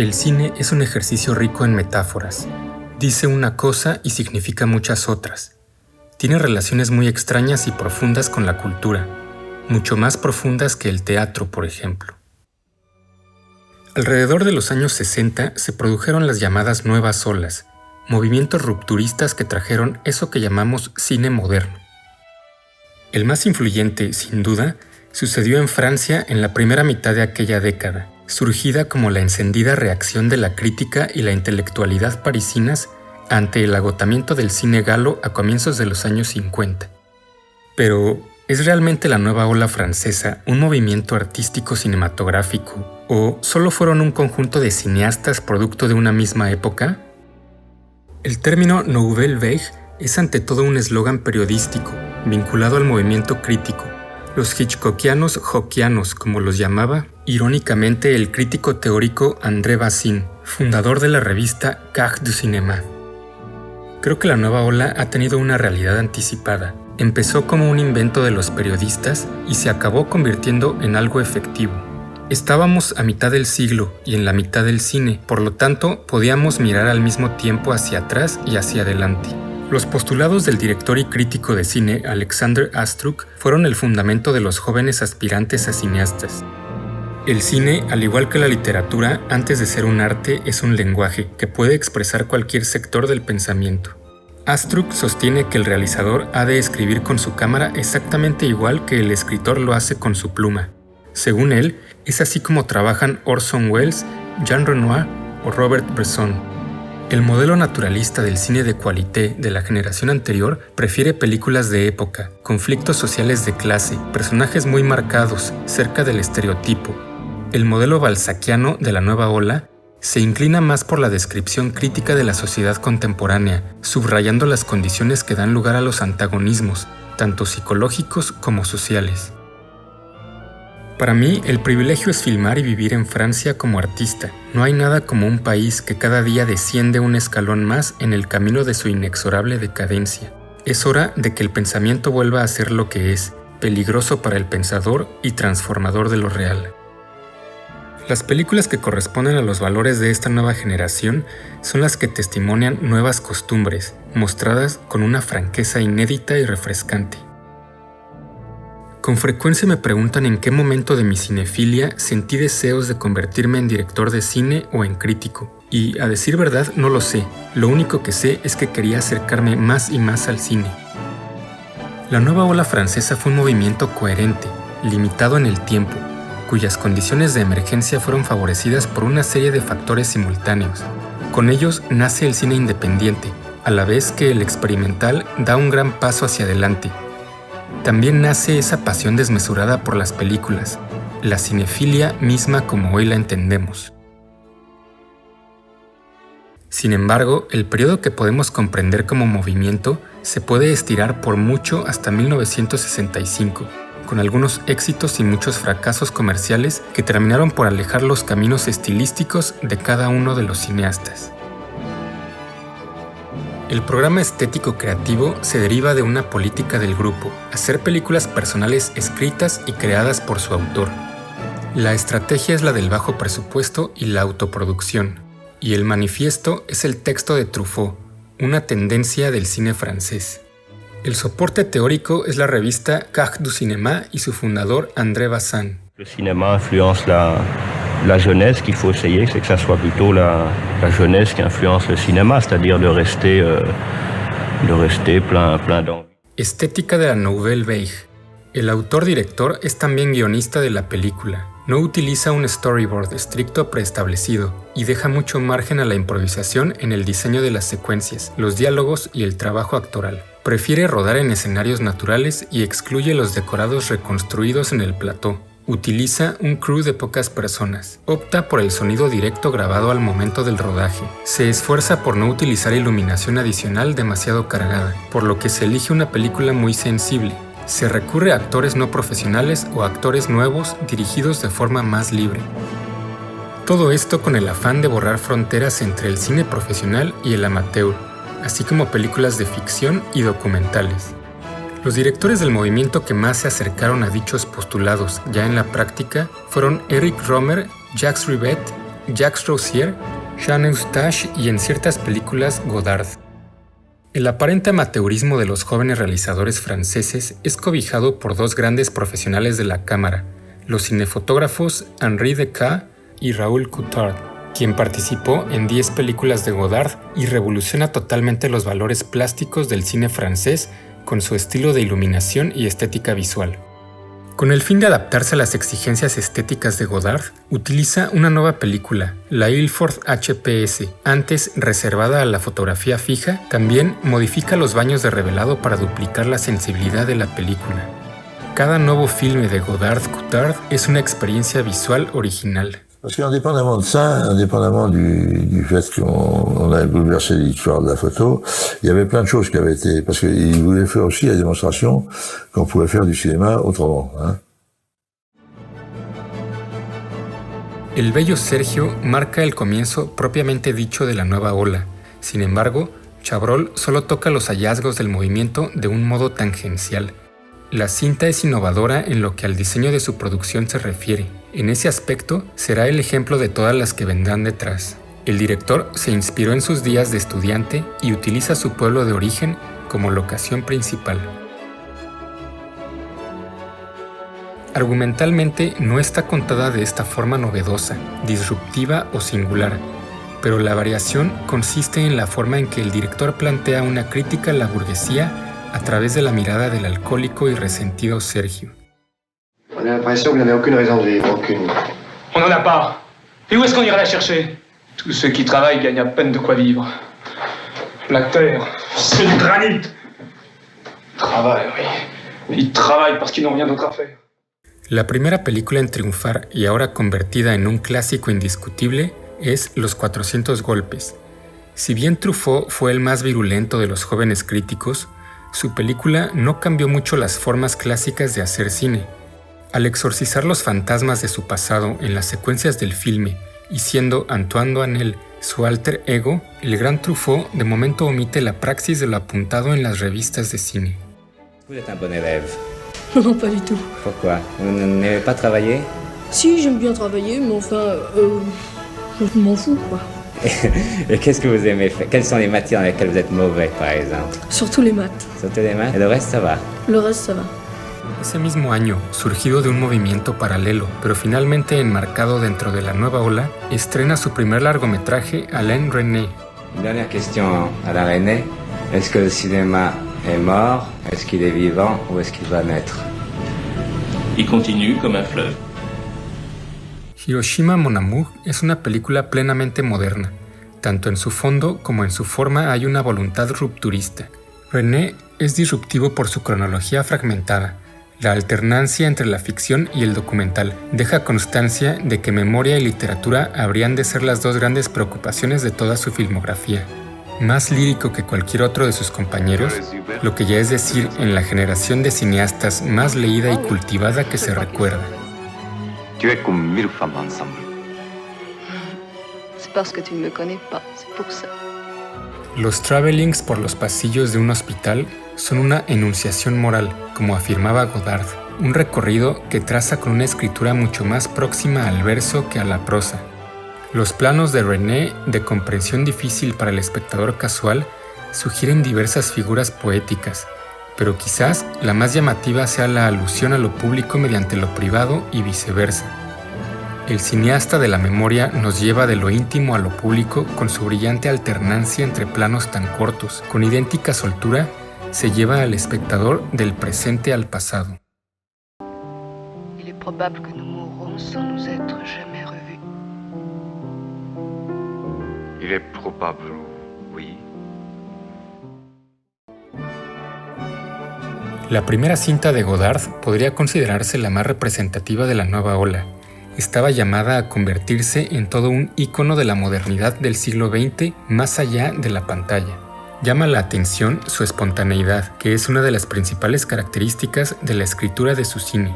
El cine es un ejercicio rico en metáforas. Dice una cosa y significa muchas otras. Tiene relaciones muy extrañas y profundas con la cultura, mucho más profundas que el teatro, por ejemplo. Alrededor de los años 60 se produjeron las llamadas nuevas olas, movimientos rupturistas que trajeron eso que llamamos cine moderno. El más influyente, sin duda, sucedió en Francia en la primera mitad de aquella década, surgida como la encendida reacción de la crítica y la intelectualidad parisinas ante el agotamiento del cine galo a comienzos de los años 50. Pero, ¿es realmente la nueva ola francesa un movimiento artístico cinematográfico o solo fueron un conjunto de cineastas producto de una misma época? El término Nouvelle Vague es ante todo un eslogan periodístico vinculado al movimiento crítico. Los hitchcockianos hockianos, como los llamaba, irónicamente el crítico teórico André Bazin, fundador de la revista Carte du Cinéma. Creo que la nueva ola ha tenido una realidad anticipada. Empezó como un invento de los periodistas y se acabó convirtiendo en algo efectivo. Estábamos a mitad del siglo y en la mitad del cine, por lo tanto podíamos mirar al mismo tiempo hacia atrás y hacia adelante. Los postulados del director y crítico de cine Alexander Astruc fueron el fundamento de los jóvenes aspirantes a cineastas. El cine, al igual que la literatura, antes de ser un arte, es un lenguaje que puede expresar cualquier sector del pensamiento. Astruc sostiene que el realizador ha de escribir con su cámara exactamente igual que el escritor lo hace con su pluma. Según él, es así como trabajan Orson Welles, Jean Renoir o Robert Bresson. El modelo naturalista del cine de qualité de la generación anterior prefiere películas de época, conflictos sociales de clase, personajes muy marcados, cerca del estereotipo. El modelo balzaquiano de la nueva ola se inclina más por la descripción crítica de la sociedad contemporánea, subrayando las condiciones que dan lugar a los antagonismos, tanto psicológicos como sociales. Para mí, el privilegio es filmar y vivir en Francia como artista. No hay nada como un país que cada día desciende un escalón más en el camino de su inexorable decadencia. Es hora de que el pensamiento vuelva a ser lo que es, peligroso para el pensador y transformador de lo real. Las películas que corresponden a los valores de esta nueva generación son las que testimonian nuevas costumbres, mostradas con una franqueza inédita y refrescante. Con frecuencia me preguntan en qué momento de mi cinefilia sentí deseos de convertirme en director de cine o en crítico. Y, a decir verdad, no lo sé. Lo único que sé es que quería acercarme más y más al cine. La nueva ola francesa fue un movimiento coherente, limitado en el tiempo, cuyas condiciones de emergencia fueron favorecidas por una serie de factores simultáneos. Con ellos nace el cine independiente, a la vez que el experimental da un gran paso hacia adelante. También nace esa pasión desmesurada por las películas, la cinefilia misma como hoy la entendemos. Sin embargo, el periodo que podemos comprender como movimiento se puede estirar por mucho hasta 1965, con algunos éxitos y muchos fracasos comerciales que terminaron por alejar los caminos estilísticos de cada uno de los cineastas. El programa estético creativo se deriva de una política del grupo, hacer películas personales escritas y creadas por su autor. La estrategia es la del bajo presupuesto y la autoproducción, y el manifiesto es el texto de Truffaut, una tendencia del cine francés. El soporte teórico es la revista Carte du Cinéma y su fundador André Bazin. Le cinéma influence la jeunesse, qu'il faut essayer, c'est que ça soit plutôt la jeunesse qui influence le cinéma, c'est-à-dire de rester plein d'envie. Estética de la Nouvelle Vague. El autor-director es también guionista de la película. No utiliza un storyboard estricto preestablecido y deja mucho margen a la improvisación en el diseño de las secuencias, los diálogos y el trabajo actoral. Prefiere rodar en escenarios naturales y excluye los decorados reconstruidos en el plató. Utiliza un crew de pocas personas. Opta por el sonido directo grabado al momento del rodaje. Se esfuerza por no utilizar iluminación adicional demasiado cargada, por lo que se elige una película muy sensible. Se recurre a actores no profesionales o actores nuevos dirigidos de forma más libre. Todo esto con el afán de borrar fronteras entre el cine profesional y el amateur, así como películas de ficción y documentales. Los directores del movimiento que más se acercaron a dichos postulados ya en la práctica fueron Eric Rohmer, Jacques Rivette Jacques Roussier, Jean Eustache y en ciertas películas Godard. El aparente amateurismo de los jóvenes realizadores franceses es cobijado por dos grandes profesionales de la cámara, los cinefotógrafos Henri Deca y Raoul Coutard, quien participó en 10 películas de Godard y revoluciona totalmente los valores plásticos del cine francés con su estilo de iluminación y estética visual. Con el fin de adaptarse a las exigencias estéticas de Godard, utiliza una nueva película, la Ilford HPS, antes reservada a la fotografía fija, también modifica los baños de revelado para duplicar la sensibilidad de la película. Cada nuevo filme de Godard-Coutard es una experiencia visual original. Parce qu'indépendamment de ça, indépendamment du fait qu'on avait bouleversé l'histoire de la photo, il y avait plein de choses qui avaient été... Parce qu'il voulait faire aussi la démonstration qu'on pouvait faire du cinéma autrement. El bello Sergio marca el comienzo propiamente dicho de la nueva ola. Sin embargo, Chabrol solo toca los hallazgos del movimiento de un modo tangencial. La cinta es innovadora en lo que al diseño de su producción se refiere. En ese aspecto, será el ejemplo de todas las que vendrán detrás. El director se inspiró en sus días de estudiante y utiliza su pueblo de origen como locación principal. Argumentalmente no está contada de esta forma novedosa, disruptiva o singular, pero la variación consiste en la forma en que el director plantea una crítica a la burguesía a través de la mirada del alcohólico y resentido Sergio. On a l'impression que vous n'avez aucune raison de vivre, aucune. On n'en a pas. Et où est-ce qu'on ira la chercher? Tous ceux qui travaillent gagnent à peine de quoi vivre. La terre, c'est du granit. Ils travaillent, oui. Ils travaillent parce qu'ils n'ont rien d'autre à faire. La primera película en triunfar y ahora convertida en un clásico indiscutible es Los 400 golpes. Si bien Truffaut fue el más virulento de los jóvenes críticos, su película no cambió mucho las formas clásicas de hacer cine. Al exorcizar los fantasmas de su pasado en las secuencias del filme y siendo Antoine Doinel su alter ego, el gran Truffaut de momento omite la praxis de lo apuntado en las revistas de cine. Vous êtes un bon élève. Non, pas du tout. Pourquoi? Vous n'aimez pas travailler? Si, j'aime bien travailler, mais enfin, je m'en fous, quoi. Et qu'est-ce que vous aimez faire? Quelles sont les matières dans lesquelles vous êtes mauvais, par exemple? Surtout les maths. Surtout les maths? Et le reste, ça va? Le reste, ça va. Ese mismo año, surgido de un movimiento paralelo, pero finalmente enmarcado dentro de la nueva ola, estrena su primer largometraje Alain Resnais. Une dernière question, Alain Resnais. Est-ce que le cinéma est mort? Est-ce qu'il est vivant? Ou est-ce qu'il va naître? Il continue comme un fleuve. Hiroshima Mon Amour es una película plenamente moderna. Tanto en su fondo como en su forma hay una voluntad rupturista. Resnais es disruptivo por su cronología fragmentada. La alternancia entre la ficción y el documental deja constancia de que memoria y literatura habrían de ser las dos grandes preocupaciones de toda su filmografía. Más lírico que cualquier otro de sus compañeros, lo que ya es decir en la generación de cineastas más leída y cultivada que se recuerda. Tu es comme 1000 femmes ensemble. C'est parce que tu ne me connais pas, c'est pour ça. Los travelings por los pasillos de un hospital son una enunciación moral, como afirmaba Godard, un recorrido que traza con una escritura mucho más próxima al verso que a la prosa. Los planos de Resnais, de comprensión difícil para el espectador casual, sugieren diversas figuras poéticas, pero quizás la más llamativa sea la alusión a lo público mediante lo privado y viceversa. El cineasta de la memoria nos lleva de lo íntimo a lo público con su brillante alternancia entre planos tan cortos. Con idéntica soltura, se lleva al espectador del presente al pasado. Il est probable que nous mourrons sans nous être jamais revus. Il est probable, oui. La primera cinta de Godard podría considerarse la más representativa de la nueva ola. Estaba llamada a convertirse en todo un ícono de la modernidad del siglo XX más allá de la pantalla. Llama la atención su espontaneidad, que es una de las principales características de la escritura de su cine.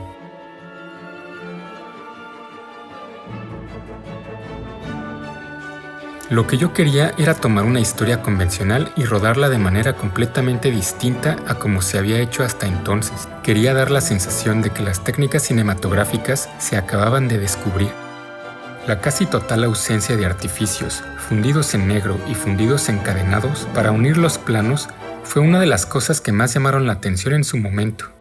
Lo que yo quería era tomar una historia convencional y rodarla de manera completamente distinta a como se había hecho hasta entonces. Quería dar la sensación de que las técnicas cinematográficas se acababan de descubrir. La casi total ausencia de artificios, fundidos en negro y fundidos encadenados para unir los planos, fue una de las cosas que más llamaron la atención en su momento.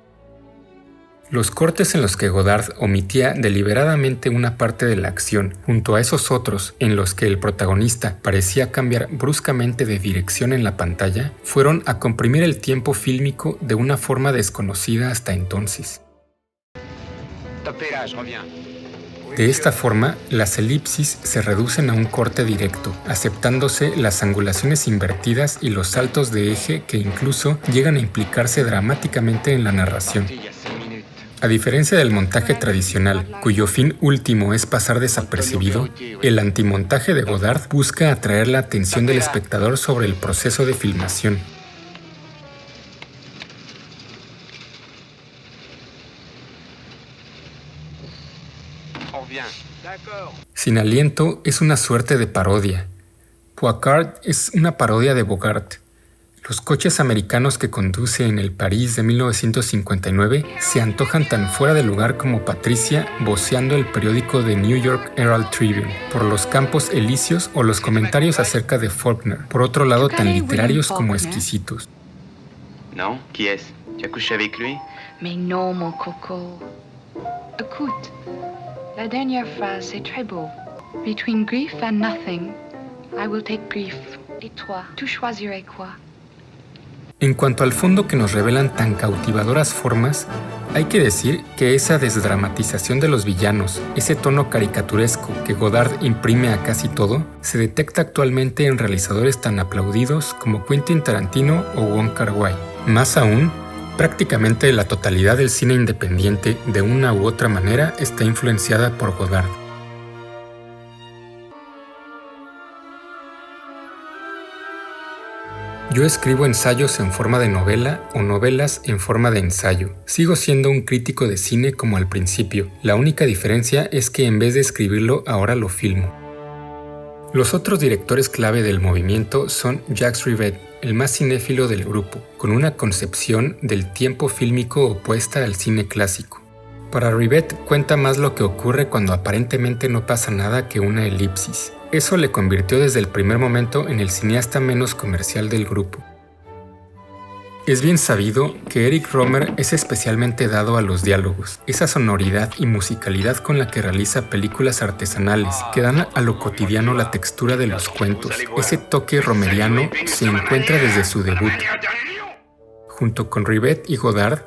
Los cortes en los que Godard omitía deliberadamente una parte de la acción, junto a esos otros en los que el protagonista parecía cambiar bruscamente de dirección en la pantalla, fueron a comprimir el tiempo fílmico de una forma desconocida hasta entonces. De esta forma, las elipsis se reducen a un corte directo, aceptándose las angulaciones invertidas y los saltos de eje que incluso llegan a implicarse dramáticamente en la narración. A diferencia del montaje tradicional, cuyo fin último es pasar desapercibido, el antimontaje de Godard busca atraer la atención del espectador sobre el proceso de filmación. Sin aliento es una suerte de parodia. Poicard es una parodia de Bogart. Los coches americanos que conduce en el París de 1959 se antojan tan fuera de lugar como Patricia voceando el periódico The New York Herald Tribune por los Campos Elíseos o los comentarios acerca de Faulkner, por otro lado tan literarios como exquisitos. Non, qui est-ce? Tu as couché avec lui? Mais non, mon coco. Écoute, la dernière phrase, c'est très beau. Between grief and nothing, I will take grief. Et toi, tu choisirais quoi? En cuanto al fondo que nos revelan tan cautivadoras formas, hay que decir que esa desdramatización de los villanos, ese tono caricaturesco que Godard imprime a casi todo, se detecta actualmente en realizadores tan aplaudidos como Quentin Tarantino o Wong Kar-wai. Más aún, prácticamente la totalidad del cine independiente, de una u otra manera, está influenciada por Godard. Yo escribo ensayos en forma de novela o novelas en forma de ensayo. Sigo siendo un crítico de cine como al principio. La única diferencia es que en vez de escribirlo, ahora lo filmo. Los otros directores clave del movimiento son Jacques Rivette, el más cinéfilo del grupo, con una concepción del tiempo fílmico opuesta al cine clásico. Para Rivette cuenta más lo que ocurre cuando aparentemente no pasa nada que una elipsis. Eso le convirtió desde el primer momento en el cineasta menos comercial del grupo. Es bien sabido que Eric Rohmer es especialmente dado a los diálogos, esa sonoridad y musicalidad con la que realiza películas artesanales que dan a lo cotidiano la textura de los cuentos. Ese toque romeriano se encuentra desde su debut. Junto con Rivette y Godard,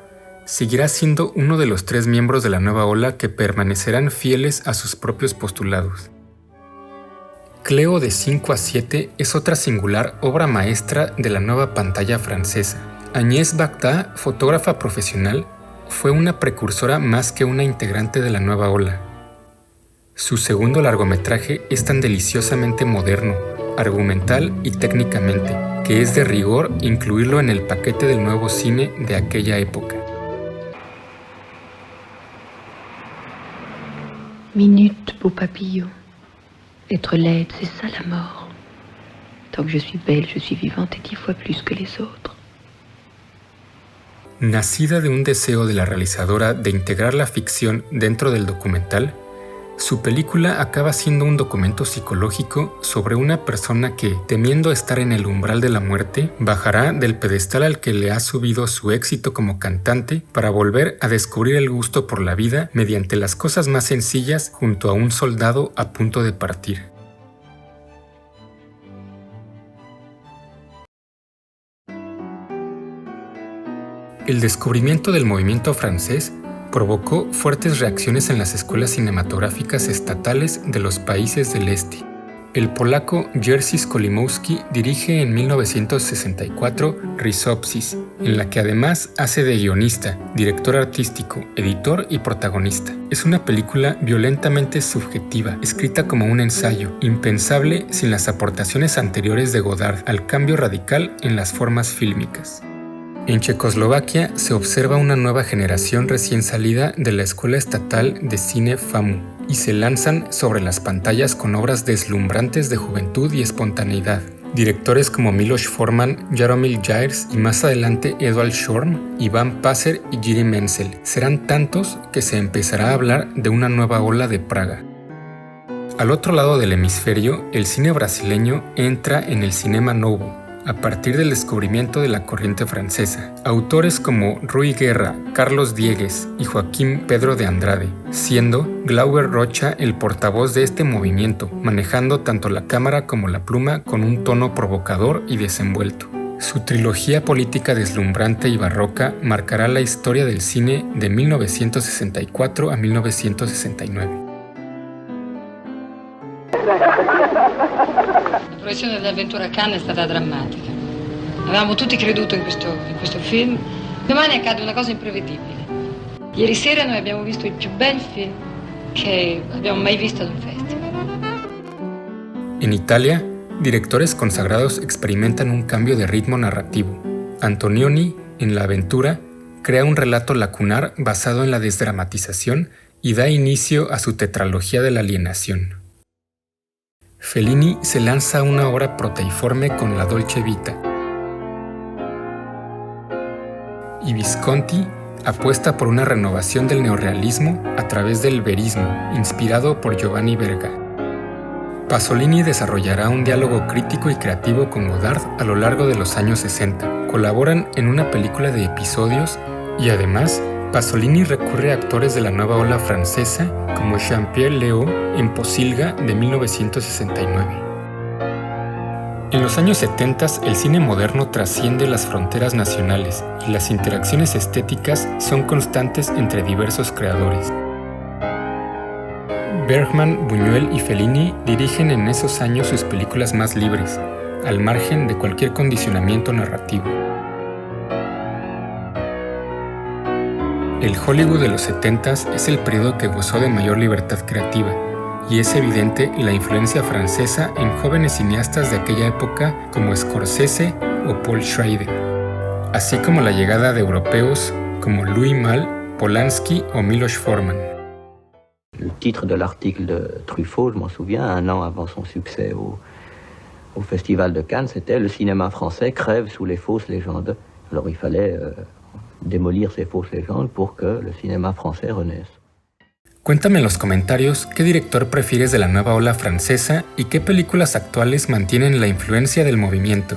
seguirá siendo uno de los 3 miembros de la nueva ola que permanecerán fieles a sus propios postulados. Cléo de 5 a 7 es otra singular obra maestra de la nueva pantalla francesa. Agnès Varda, fotógrafa profesional, fue una precursora más que una integrante de la nueva ola. Su segundo largometraje es tan deliciosamente moderno, argumental y técnicamente, que es de rigor incluirlo en el paquete del nuevo cine de aquella época. Minute, beau papillon. Être laide, c'est ça la mort. Tant que je suis belle, je suis vivante et 10 fois plus que les autres. Nacida de un deseo de la realizadora de integrar la ficción dentro del documental, su película acaba siendo un documento psicológico sobre una persona que, temiendo estar en el umbral de la muerte, bajará del pedestal al que le ha subido su éxito como cantante para volver a descubrir el gusto por la vida mediante las cosas más sencillas junto a un soldado a punto de partir. El descubrimiento del movimiento francés provocó fuertes reacciones en las escuelas cinematográficas estatales de los países del este. El polaco Jerzy Skolimowski dirige en 1964 Rhizopsis, en la que además hace de guionista, director artístico, editor y protagonista. Es una película violentamente subjetiva, escrita como un ensayo, impensable sin las aportaciones anteriores de Godard al cambio radical en las formas fílmicas. En Checoslovaquia se observa una nueva generación recién salida de la Escuela Estatal de Cine FAMU y se lanzan sobre las pantallas con obras deslumbrantes de juventud y espontaneidad. Directores como Milos Forman, Jaromir Jagr y más adelante Eduard Schorm, Iván Passer y Jiří Menzel serán tantos que se empezará a hablar de una nueva ola de Praga. Al otro lado del hemisferio, el cine brasileño entra en el cinema novo, a partir del descubrimiento de la corriente francesa. Autores como Rui Guerra, Carlos Diegues y Joaquín Pedro de Andrade, siendo Glauber Rocha el portavoz de este movimiento, manejando tanto la cámara como la pluma con un tono provocador y desenvuelto. Su trilogía política deslumbrante y barroca marcará la historia del cine de 1964 a 1969. La proiezione dell'avventura a Cannes è stata drammatica. Avevamo tutti creduto in questo film. Domani accade una cosa imprevedibile. Ieri sera noi abbiamo visto il più bel film che abbiamo mai visto ad un festival. En Italia, directores consagrados experimentan un cambio de ritmo narrativo. Antonioni, en La aventura, crea un relato lacunar basado en la desdramatización y da inicio a su tetralogía de la alienación. Fellini se lanza a una obra proteiforme con La Dolce Vita. Y Visconti apuesta por una renovación del neorrealismo a través del verismo, inspirado por Giovanni Verga. Pasolini desarrollará un diálogo crítico y creativo con Godard a lo largo de los años 60. Colaboran en una película de episodios y además Pasolini recurre a actores de la nueva ola francesa como Jean-Pierre Léaud en Posilga de 1969. En los años 70 el cine moderno trasciende las fronteras nacionales y las interacciones estéticas son constantes entre diversos creadores. Bergman, Buñuel y Fellini dirigen en esos años sus películas más libres, al margen de cualquier condicionamiento narrativo. El Hollywood de los 70s es el periodo que gozó de mayor libertad creativa, y es evidente la influencia francesa en jóvenes cineastas de aquella época como Scorsese o Paul Schrader, así como la llegada de europeos como Louis Malle, Polanski o Milos Forman. Le titre de l'article de Truffaut, je m'en souviens, un an avant son succès au Festival de Cannes, c'était « Le cinéma français crève sous les fausses légendes ». Alors il fallait démolir ces fausses légendes pour que le cinéma français renaisse. Cuéntame en los comentarios qué director prefieres de la nueva ola francesa y qué películas actuales mantienen la influencia del movimiento.